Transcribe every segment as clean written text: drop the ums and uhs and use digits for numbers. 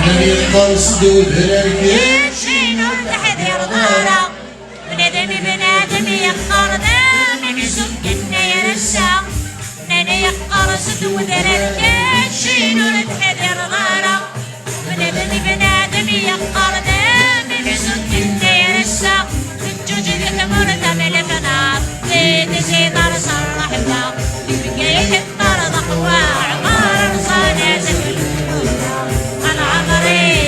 من يقدر سدود الركين شينو التحذير ظهره بنادم بنادم يقر دم يسكن يرسى نانا يقر سدود الركين شينو التحذير ظهره بنادم بنادم يقر دم يسكن يرسى الجوج ذي تمر ثمن فنار زيد زيد صرح بلا يبقى يكثر ضحوة عمار صانع زكل العمري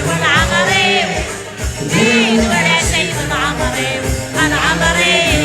والعمري زيد ولا سيد العمري العمري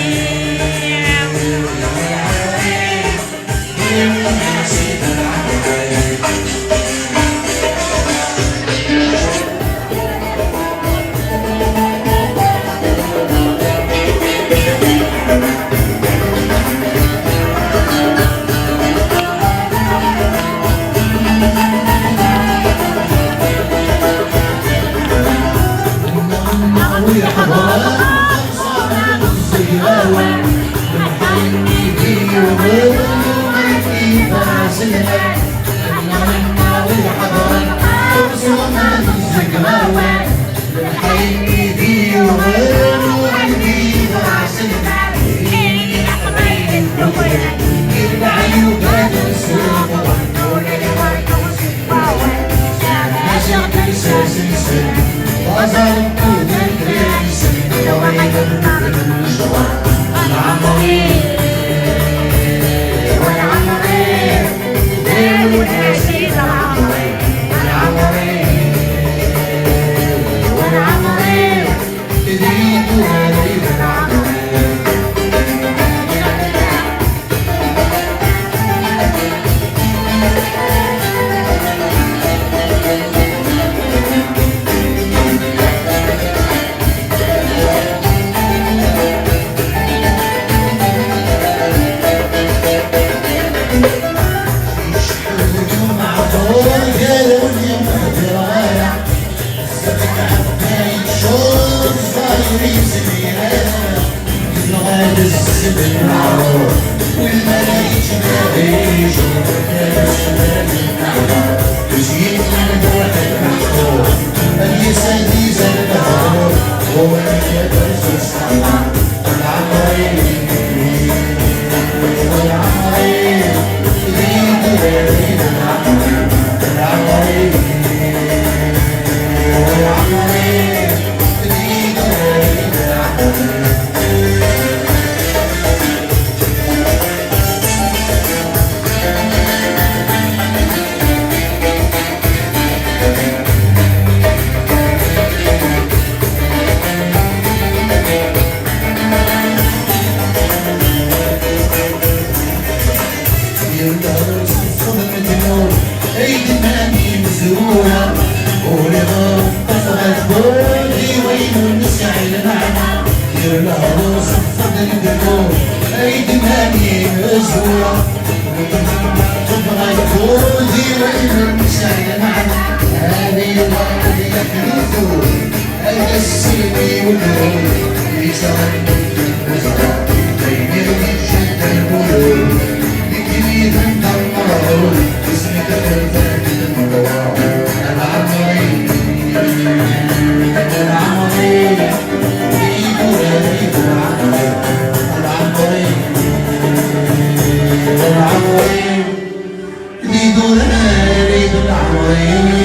يريد العمرين